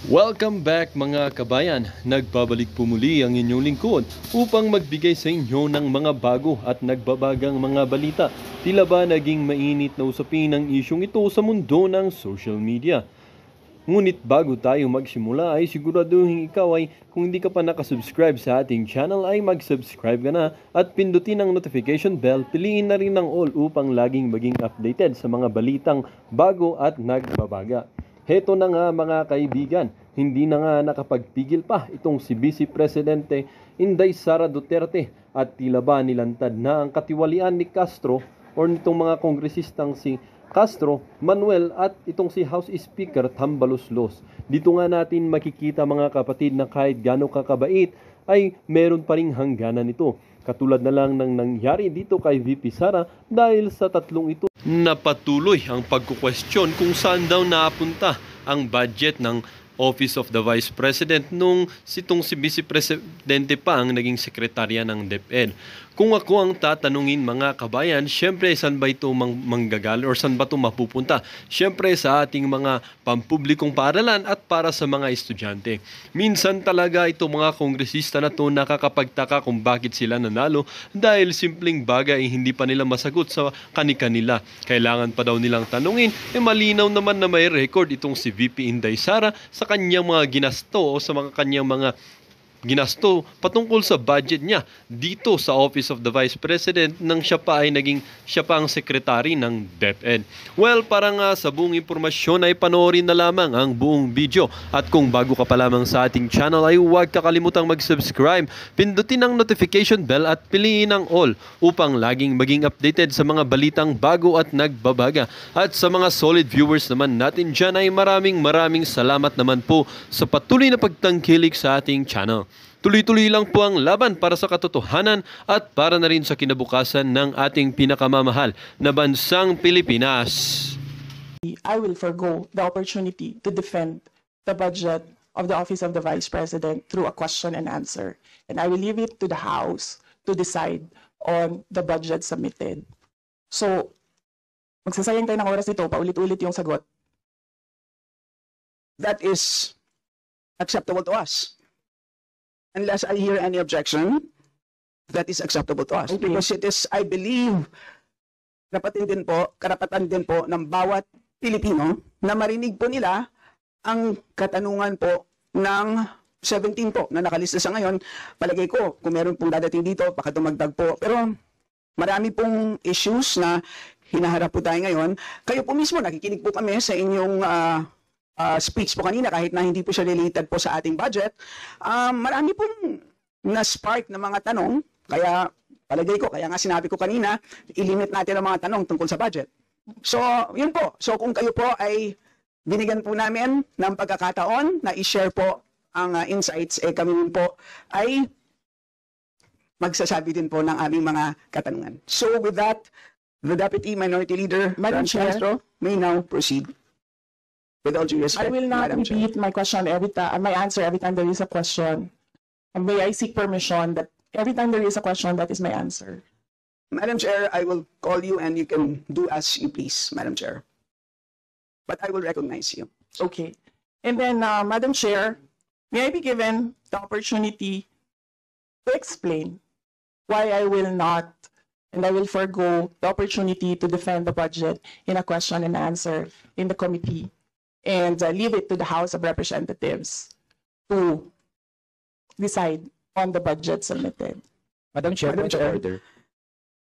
Welcome back mga kabayan. Nagbabalik po muli ang inyong lingkod upang magbigay sa inyo ng mga bago at nagbabagang mga balita. Tila ba naging mainit na usapin ang isyong ito sa mundo ng social media? Ngunit bago tayo magsimula ay siguraduhin ikaw ay kung hindi ka pa nakasubscribe sa ating channel ay mag-subscribe ka na at pindutin ang notification bell, piliin na rin ang all upang laging maging updated sa mga balitang bago at nagbabaga. Heto na nga mga kaibigan, hindi na nga nakapagpigil pa itong si Vice Presidente Inday Sara Duterte at tila ba nilantad na ang katiwalian ni Castro o nitong mga kongresistang si Castro, Manuel at itong si House Speaker Tambaluslos. Dito nga natin makikita mga kapatid na kahit gaano kakabait ay meron pa ring hangganan ito. Katulad na lang ng nangyari dito kay VP Sara dahil sa tatlong ito napatuloy ang pagkukwestiyon kung saan daw napunta ang budget ng Office of the Vice President nung si Vice Presidente pa ang naging sekretarya ng DepEd. Kung ako ang tatanungin mga kabayan, syempre saan ba ito manggagal or saan ba ito mapupunta? Syempre sa ating mga pampublikong paaralan at para sa mga estudyante. Minsan talaga ito mga kongresista na ito nakakapagtaka kung bakit sila nanalo dahil simpleng bagay hindi pa nila masagot sa kani-kanila. Kailangan pa daw nilang tanungin, malinaw naman na may record itong si VP Inday Sara sa kanyang mga ginasto o sa kanyang mga ginasto patungkol sa budget niya dito sa Office of the Vice President nang siya pa ang sekretary ng DepEd. Well, para nga sa buong impormasyon ay panoorin na lamang ang buong video. At kung bago ka pa lamang sa ating channel ay huwag kakalimutang mag-subscribe, pindutin ang notification bell at piliin ang all upang laging maging updated sa mga balitang bago at nagbabaga. At sa mga solid viewers naman natin dyan ay maraming salamat naman po sa patuloy na pagtangkilik sa ating channel. Tuloy-tuloy lang po ang laban para sa katotohanan at para na rin sa kinabukasan ng ating pinakamamahal na bansang Pilipinas. I will forgo the opportunity to defend the budget of the Office of the Vice President through a question and answer. And I will leave it to the House to decide on the budget submitted. So, magsasayang tayo ng oras dito, paulit-ulit yung sagot. That is acceptable to us. Unless I hear any objection, that is acceptable to us. Okay. Because it is, I believe, karapatan din po ng bawat Pilipino na marinig po nila ang katanungan po ng 17 po na nakalista sa ngayon. Palagay ko, kung meron pong dadating dito, baka dumagdag po. Pero marami pong issues na hinaharap po tayo ngayon. Kayo po mismo, nakikinig po kami sa inyong speech po kanina, kahit na hindi po siya related po sa ating budget. Marami pong na-spark na mga tanong, kaya palagay ko, kaya nga sinabi ko kanina, ilimit natin ang mga tanong tungkol sa budget. So, yun po. So, kung kayo po ay binigyan po namin ng pagkakataon na i-share po ang insights, kami po ay magsasabi din po ng aming mga katanungan. So, with that, the Deputy Minority Leader, Madam Chair, Castro, may now proceed. With all due respect, I will not repeat my question my answer every time there is a question. And may I seek permission that every time there is a question, that is my answer. Madam Chair, I will call you and you can do as you please, Madam Chair. But I will recognize you. Okay. And then, Madam Chair, may I be given the opportunity to explain why I will not and I will forgo the opportunity to defend the budget in a question and answer in the committee and leave it to the House of Representatives to decide on the budget submitted. Madam Chair, Madam point of Chair. order.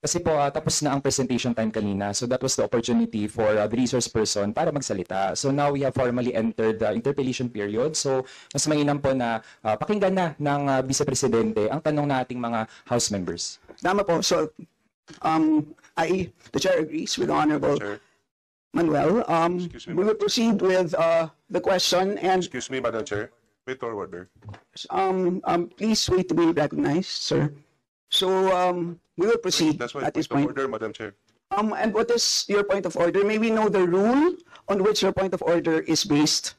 Kasi po tapos na ang presentation time kanina, so that was the opportunity for the resource person para magsalita. So now we have formally entered the interpellation period. So mas mainam po na pakinggan na ng Vice Presidente ang tanong nating mga House members. Tama po. So, the Chair agrees with the Honorable Chair. Manuel. Excuse me, We will proceed with the question and Excuse me, Madam Chair. Wait for order. please wait to be recognized, sir. So, we will proceed That's why at this point point. of order, Madam Chair. And what is your point of order? May we know the rule on which your point of order is based?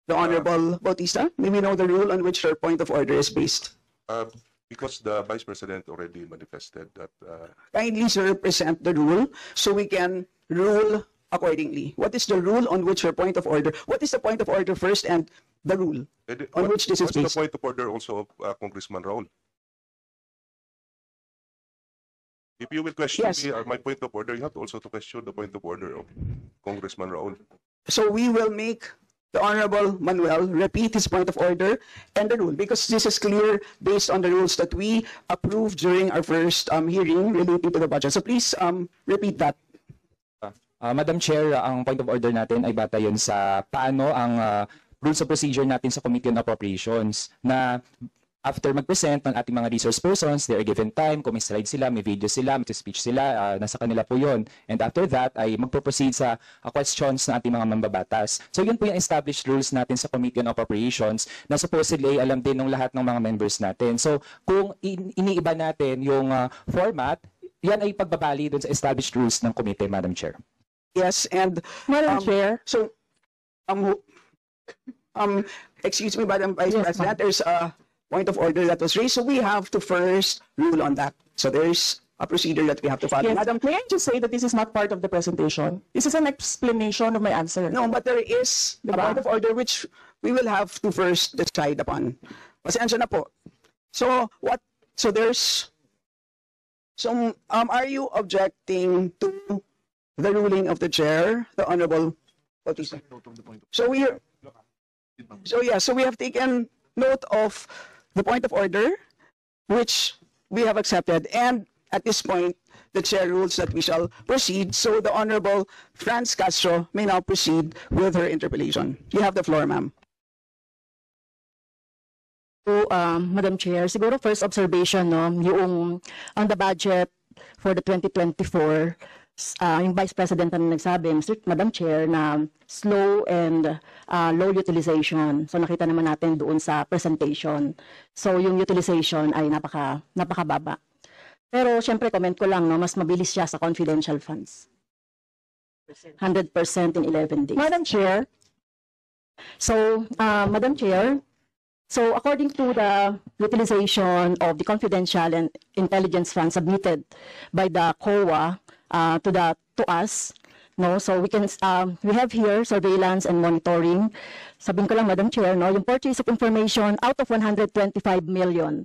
The Honorable Bautista, may we know the rule on which your point of order is based? Because the Vice President already manifested that Kindly, sir, present the rule so we can rule accordingly. What is the rule on which your point of order? What is the point of order first? And the rule Eh, on which this is what's the based. point of order also of Congressman Raul? If you will question Yes. me, my point of order, you have also to question the point of order of Congressman Raul. So we will make the Honorable Manuel repeat his point of order and the rule, because this is clear based on the rules that we approved during our first hearing relating to the budget. So please repeat that. Madam Chair, ang point of order natin ay bata yun sa paano ang rules of procedure natin sa Committee on Appropriations na after mag-present ng ating mga resource persons, they are given time, kung may slide sila, may video sila, may speech sila, nasa kanila po yun. And after that, ay magpo-proceed sa questions ng ating mga mambabatas. So yun po yung established rules natin sa Committee on Appropriations na supposedly ay alam din ng lahat ng mga members natin. So kung iniiba natin yung format, yan ay pagbabali dun sa established rules ng committee, Madam Chair. Yes, and Madam Chair. so excuse me, Madam Vice Yes, President, there's a point of order that was raised, so we have to first rule on that. So there's a procedure that we have to follow. Yes, Madam, may I just say that this is not part of the presentation? This is an explanation of my answer. no, but there is a point of order which we will have to first decide upon. Pasensya na po. So what? So there's. So are you objecting to the ruling of the chair, the Honorable Bautista? So we. So yeah. So we have taken note of the point of order, which we have accepted, and at this point, the chair rules that we shall proceed. So the Honorable Franz Castro may now proceed with her interpellation. You have the floor, ma'am. So, Madam Chair, siguro first observation, no, yung on the budget for the 2024, yung Vice President na nagsabi, Madam Chair, na slow and low utilization. So nakita naman natin doon sa presentation. So yung utilization ay napakababa. Pero syempre comment ko lang, no, mas mabilis siya sa confidential funds. 100% in 11 days. Madam Chair. So, Madam Chair, so according to the utilization of the confidential and intelligence funds submitted by the COA to us, no, so we have here surveillance and monitoring. Sabihin ko lang, Madam Chair, no, yung purchase of information out of 125 million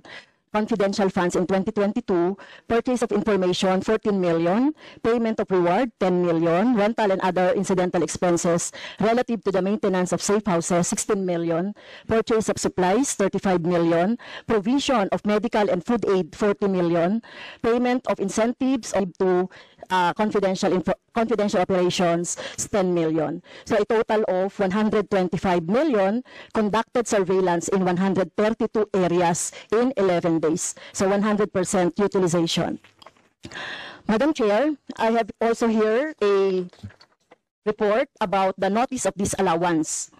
confidential funds in 2022, purchase of information 14 million, payment of reward 10 million, rental and other incidental expenses relative to the maintenance of safe houses 16 million, purchase of supplies 35 million, provision of medical and food aid 40 million, payment of incentives to confidential operations is 10 million. So a total of 125 million conducted surveillance in 132 areas in 11 days. So 100% utilization. Madam Chair, I have also here a report about the notice of disallowance.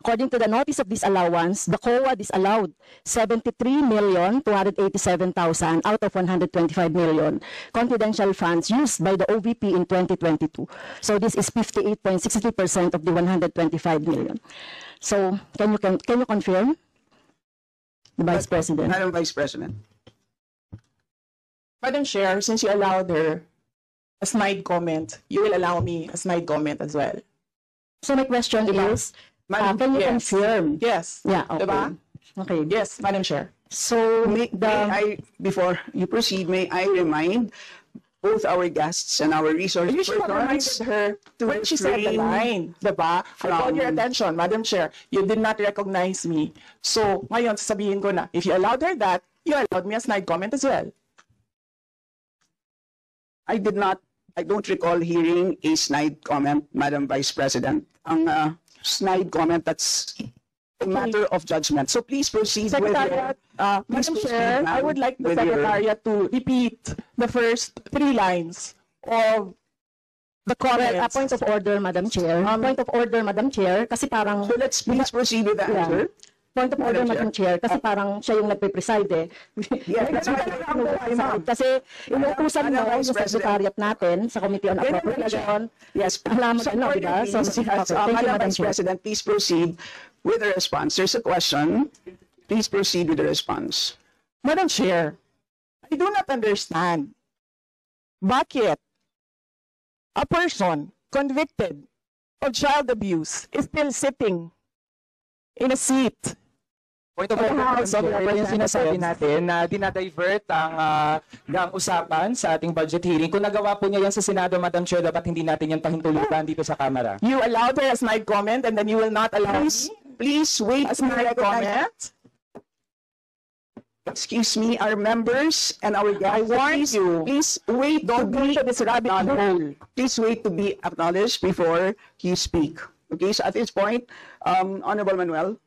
According to the notice of disallowance, the COA disallowed 73,287,000 out of 125 million confidential funds used by the OVP in 2022. So this is 58.63% of the 125 million. So can you confirm, the Vice President? Madam Vice President. Madam Chair, since you allowed her a snide comment, you will allow me a snide comment as well. So my question is, Madam, can you yes. confirm? Yes. Yeah, okay. Diba? Okay. Yes, Madam Chair. So Before you proceed, may I remind both our guests and our resource You should have reminded her when she said the line, diba? I called your attention, Madam Chair. You did not recognize me. So, ngayon, sasabihin ko na, if you allowed her that, you allowed me a snide comment as well. I don't recall hearing a snide comment, Madam Vice President. Ang snide comment, that's a matter of judgment. So please proceed with Secretariat, Madam proceed, Chair, I ma'am, would like the with your- Secretariat to repeat the first 3 lines of the Well, a comments. point of order, Madam Chair. Point of order, Madam Chair, kasi parang... So let's please proceed with the Yeah. answer. Point of order, Madam Madam Chair, kasi parang siya yung nagpe-preside eh. Yes, that's right. Kasi inuutusan mo Madam yung Vice President. secretariat natin sa Committee on Appropriation. Yes, Alam mo so na, di ba? please, So, yes, okay, thank you, Madam Madam Vice Chair. President, please proceed with the response. There's a question. Please proceed with the response. Madam Chair, I do not understand. Bakit a person convicted of child abuse is still sitting in a seat. Point of order, Madam Chair, yung sinasabi natin na dinadivert ang usapan sa ating budget hearing. Kung nagawa po niya yan sa Senado, Madam Chair, dapat hindi natin yan pahintulutan dito sa Kamara. You allowed her a snide comment and then you will not allow me Please wait a to be snide recognized. comment? Excuse me, our members and our guests. I warn please, you. Please wait Don't go to this rabbit hole. Please wait to be acknowledged before you speak. Okay, so at this point, Honorable Manuel.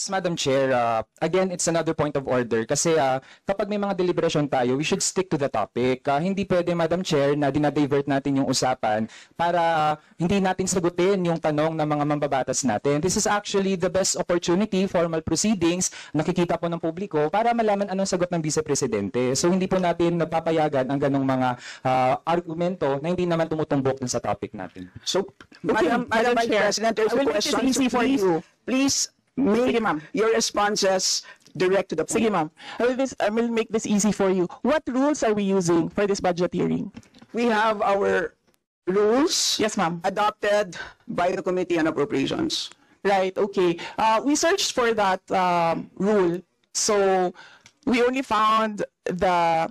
Madam Chair, again, it's another point of order kasi kapag may mga deliberation tayo, we should stick to the topic. Hindi pwede, Madam Chair, na dinadivert natin yung usapan para hindi natin sagutin yung tanong ng mga mambabatas natin. This is actually the best opportunity, formal proceedings, nakikita po ng publiko para malaman anong sagot ng Vice Presidente. So hindi po natin napapayagan ang ganong mga argumento na hindi naman tumutumbok dun sa topic natin. So, Madam Madam Vice Chair, President, there's I a will make this question. easy for you. Please make Sige, ma'am. your responses direct to the point. Sige, ma'am. I will make this easy for you. What rules are we using for this budget hearing? We have our rules Yes, ma'am. adopted by the Committee on Appropriations. Right, okay. We searched for that rule. So we only found the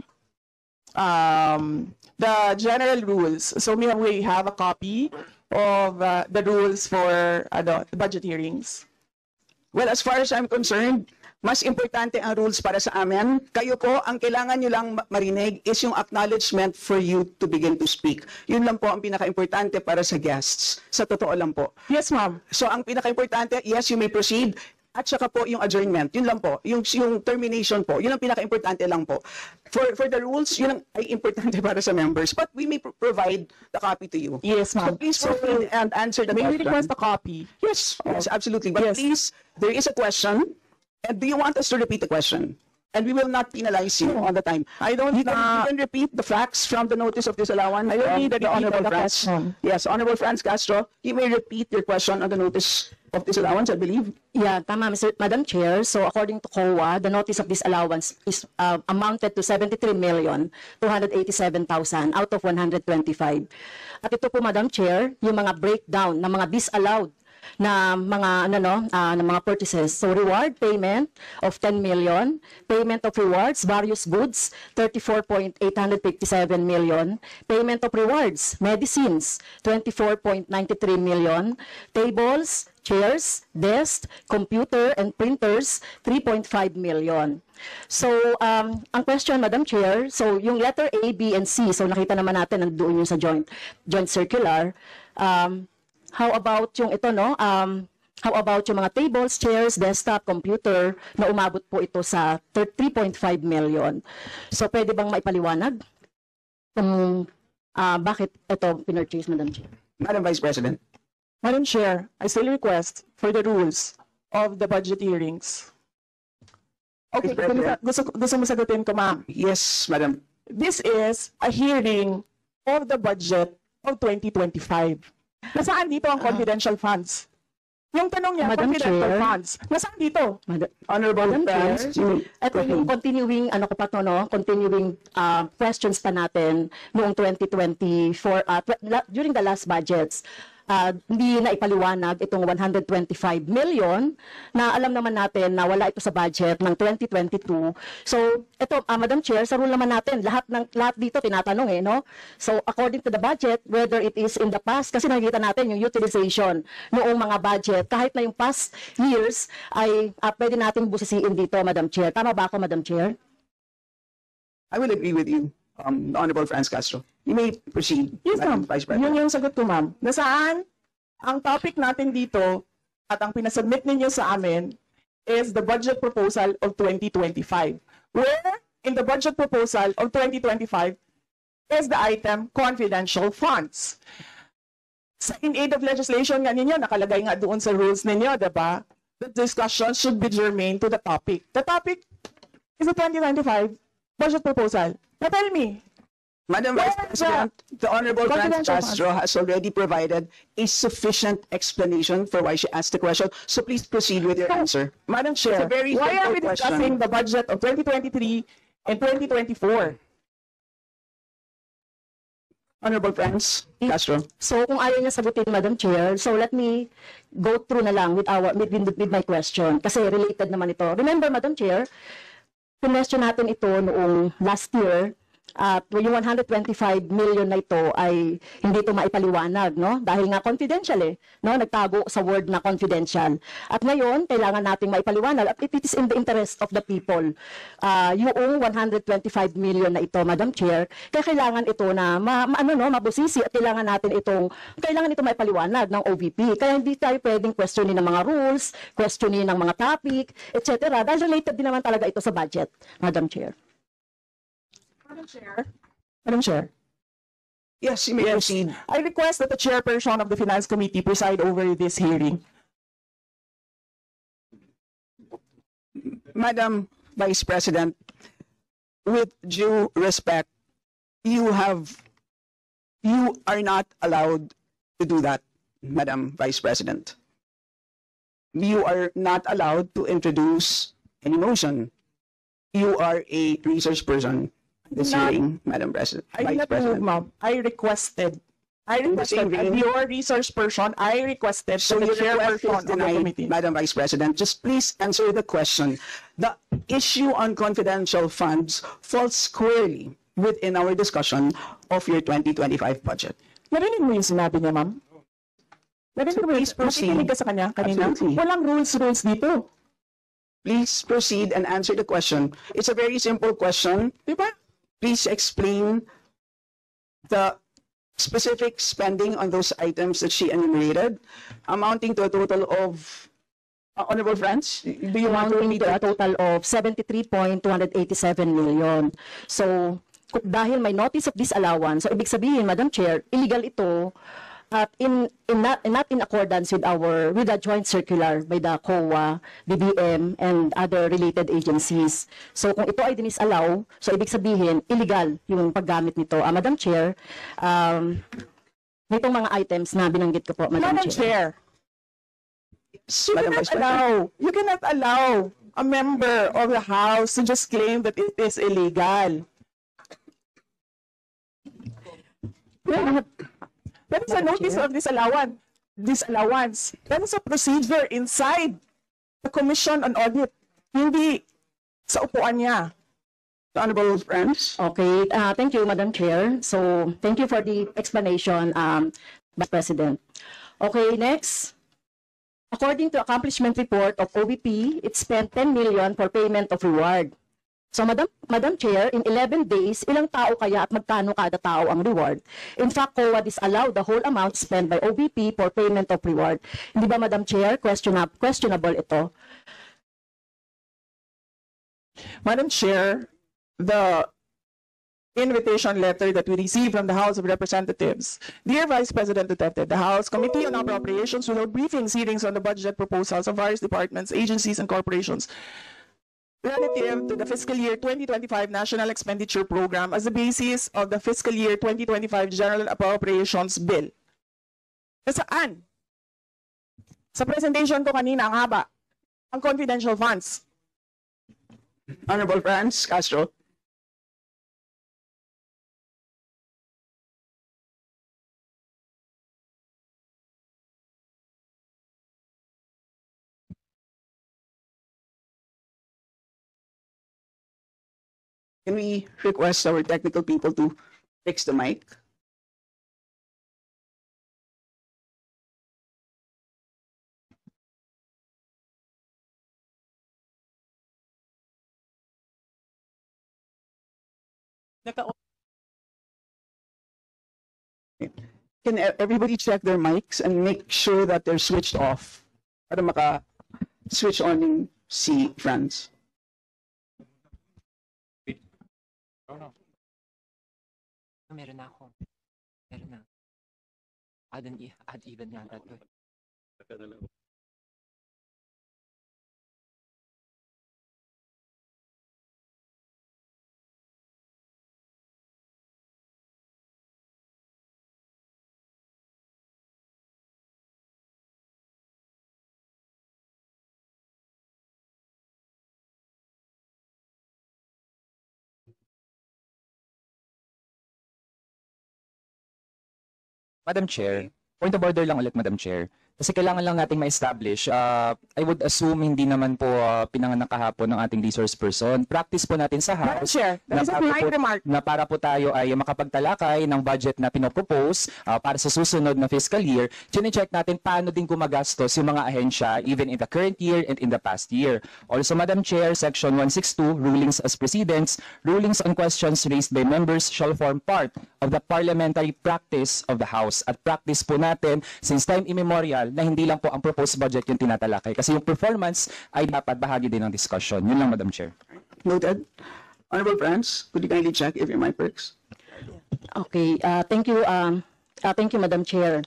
general rules. So we have a copy of the rules for budget hearings. Well, as far as I'm concerned, mas importante ang rules para sa amin. Kayo po, ang kailangan nyo lang marinig is yung acknowledgement for you to begin to speak. Yun lang po ang pinaka-importante para sa guests. Sa totoo lang po. Yes, ma'am. So ang pinaka-importante, yes, you may proceed. At saka po yung adjournment, yun lang po. Yung termination po, yun ang pinaka-importante lang po. For the rules, yun ang ay importante para sa members. But we may provide the copy to you. Yes, So ma'am. please proceed and answer the May we question. request a copy? Yes, yes, absolutely. But Yes. please, there is a question. And do you want us to repeat the question? And we will not penalize you all the time. I don't You can repeat the facts from the notice of disallowance. I don't need to the repeat Honorable the Franz. question. Yes, Honorable Franz Castro, you may repeat your question on the notice of disallowance, I believe. Yeah, tama, Madam Chair. So according to COA, the notice of disallowance is amounted to 73,287,000 out of 125. At ito po, Madam Chair, yung mga breakdown ng mga disallowed na mga na mga purchases. So reward payment of 10 million, payment of rewards, various goods, 34.857 million, payment of rewards, medicines, 24.93 million, tables, chairs, desks, computer and printers, 3.5 million. So, ang question, Madam Chair, so yung letter A, B, and C, so nakita naman natin nandoon yung sa joint circular. How about yung ito, no? How about yung mga tables, chairs, desktop, computer na umabot po ito sa 3.5 million. So, pwede bang maipaliwanag kung bakit ito pinurchase, Madam Chair? Madam Vice President. Madam Chair, I still request for the rules of the budget hearings. Okay, gusto mo sagutin ko, ma'am. Yes, Madam. This is a hearing of the budget of 2025. Nasaan dito ang confidential funds? Yung tanong niya, Madam confidential Chair. funds. Nasaan dito? Honorable Madam Franz, Chair, ito yung continuing, continuing questions pa natin noong 2024, during the last budgets. Hindi na ipaliwanag itong 125 million na alam naman natin na wala ito sa budget ng 2022. So, ito, Madam Chair, sa rule naman natin, lahat dito tinatanong no? So, according to the budget, whether it is in the past, kasi nakikita natin yung utilization noong mga budget, kahit na yung past years, ay pwede natin busisiin dito, Madam Chair. Tama ba ako, Madam Chair? I will agree with you, Honorable Franz Castro. You may proceed, Yes, Madam ma'am. Vice Yun President. yung sagot ko, ma'am. Nasaan ang topic natin dito at ang pinasubmit ninyo sa amin is the budget proposal of 2025. Where in the budget proposal of 2025 is the item confidential funds. Sa in aid of legislation nga ninyo, nakalagay nga doon sa rules ninyo, diba? The discussion should be germane to the topic. The topic is the 2025 budget proposal. Now tell me, Madam Vice Where President, the Honorable Franz confidential Castro has already provided a sufficient explanation for why she asked the question. So please proceed with your answer. Madam Chair, It's a very why are simple we discussing the budget of 2023 and 2024? Honorable friends, Castro. So kung ayaw niya sagutin, Madam Chair, so let me go through na lang with my question kasi related naman ito. Remember, Madam Chair, question natin ito noong last year at yung 125 million na ito ay hindi ito maipaliwanag, no? Dahil nga confidential no? Nagtago sa word na confidential. At ngayon, kailangan nating maipaliwanag at it is in the interest of the people. Yung 125 million na ito, Madam Chair, kaya kailangan ito na mabusisi at kailangan ito maipaliwanag ng OVP. Kaya hindi tayo pwedeng questionin ng mga rules, questionin ng mga topic, etc. Dahil related din naman talaga ito sa budget, Madam Chair. Madam Chair. Yes, you may proceed. I request that the chairperson of the Finance Committee preside over this hearing. Madam Vice President, with due respect, you are not allowed to do that, Madam Vice President. You are not allowed to introduce any motion. You are a research person this Not- hearing, Madam President. I did Vice not move, President. ma'am. I requested, same as vein. your research person, I requested So to the your request is chairperson of the denied, committee. Madam Vice President. Just please answer the question. The issue on confidential funds falls squarely within our discussion of your 2025 budget. Narinig mo yung sinabi niya, ma'am? Narinig mo yung Please proceed. nakikinig ka sa kanya kanina? Absolutely. Walang rules dito. Please proceed and answer the question. It's a very simple question. Di ba? Please explain the specific spending on those items that she enumerated, amounting to a total of, honorable friends, do you want to Amounting repeat to a that? total of 73.287 million. So, dahil may notice of disallowance, so ibig sabihin, Madam Chair, illegal ito at not in accordance with the joint circular by the COA, BBM, and other related agencies. So, kung ito ay dinisallow, so ibig sabihin, illegal yung paggamit nito. Madam Chair, nitong mga items na binanggit ko po, Madam Madam Chair. Chair, Madam Vice President. you cannot allow a member of the House to just claim that it is illegal. That is a notice of disallowance. That is a procedure inside the Commission on Audit. Hindi sa upuan niya. Honorable friends. Okay, thank you, Madam Chair. So, thank you for the explanation, Vice President. Okay, next. According to accomplishment report of OVP, it spent 10 million for payment of reward. So, Madam Chair, in 11 days, ilang tao kaya at magkano kada tao ang reward? In fact, COA disallowed the whole amount spent by OVP for payment of reward. Hindi ba, Madam Chair, questionable ito? Madam Chair, the invitation letter that we received from the House of Representatives. Dear Vice President Duterte, the House Committee on Appropriations will hold briefings, hearings on the budget proposals of various departments, agencies, and corporations relative to the fiscal year 2025 National Expenditure Program as the basis of the fiscal year 2025 General Appropriations Bill. Nasaan? Sa presentation ko kanina, ang haba. Ang confidential funds. Honorable friends, Castro. Can we request our technical people to fix the mic? Can everybody check their mics and make sure that they're switched off para maka-switch on yung si Franz? Meron na ako. Meron na. Add even yata to. Madam Chair, point of order lang ulit, Madam Chair. Kasi kailangan lang nating ma-establish. I would assume hindi naman po pinanganak kahapon ng ating resource person. Practice po natin sa Madam House Chair, that is a polite remark. na para po tayo ay makapagtalakay ng budget na pinopropose para sa susunod na fiscal year. Chine-check natin paano din gumagastos yung mga ahensya even in the current year and in the past year. Also, Madam Chair, Section 162, Rulings as Precedents, rulings on questions raised by members shall form part of the parliamentary practice of the House. At practice po natin since time immemorial na hindi lang po ang proposed budget yung tinatalakay. Kasi yung performance ay dapat bahagi din ng discussion. Yun lang, Madam Chair. Noted. Honorable friends, could you kindly check if your mic works? Okay, thank you, Madam Chair.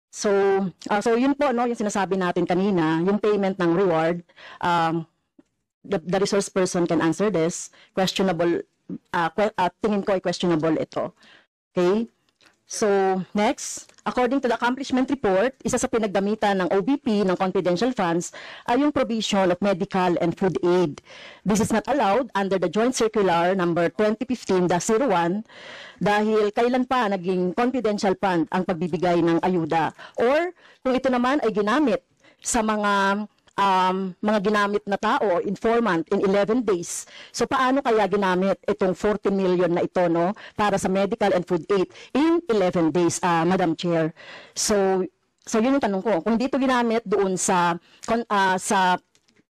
So yun po, no, yung sinasabi natin kanina, yung payment ng reward, the resource person can answer this. Questionable, tingin ko ay questionable ito. Okay? So, next, according to the accomplishment report, isa sa pinagdamitan ng OBP ng confidential funds ay yung provision of medical and food aid. This is not allowed under the Joint Circular number 2015-01 dahil kailan pa naging confidential fund ang pagbibigay ng ayuda. Or kung ito naman ay ginamit sa mga ginamit na tao, informant, in 11 days. So, paano kaya ginamit itong 40 million na ito, no, para sa medical and food aid in 11 days, Madam Chair? So yun yung tanong ko. Kung dito ginamit doon sa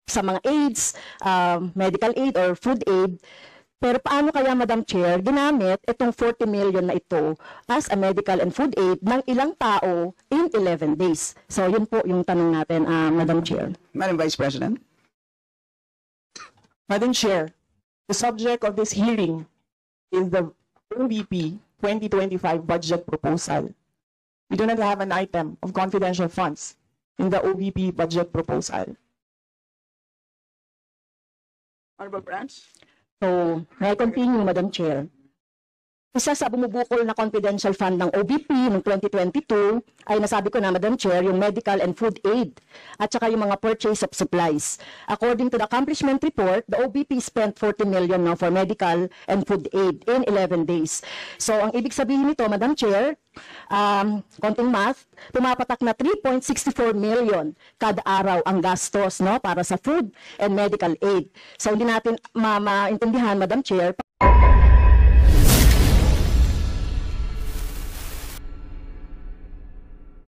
mga aids, medical aid or food aid, pero paano kaya, Madam Chair, ginamit itong 40 million na ito as a medical and food aid ng ilang tao in 11 days? So, yun po yung tanong natin, Madam Chair. Madam Vice President. Madam Chair, the subject of this hearing is the OVP 2025 budget proposal. We do not have an item of confidential funds in the OVP budget proposal. Honorable friends. So, I continue, Madam Chair. Isa sa bumubukol na confidential fund ng OBP noong 2022 ay nasabi ko na, Madam Chair, yung medical and food aid at saka yung mga purchase of supplies. According to the accomplishment report, the OBP spent 40 million now for medical and food aid in 11 days. So, ang ibig sabihin nito, Madam Chair, konting math, pumapatak na 3.64 million kada araw ang gastos, no, para sa food and medical aid. So, hindi natin maintindihan, Madam Chair,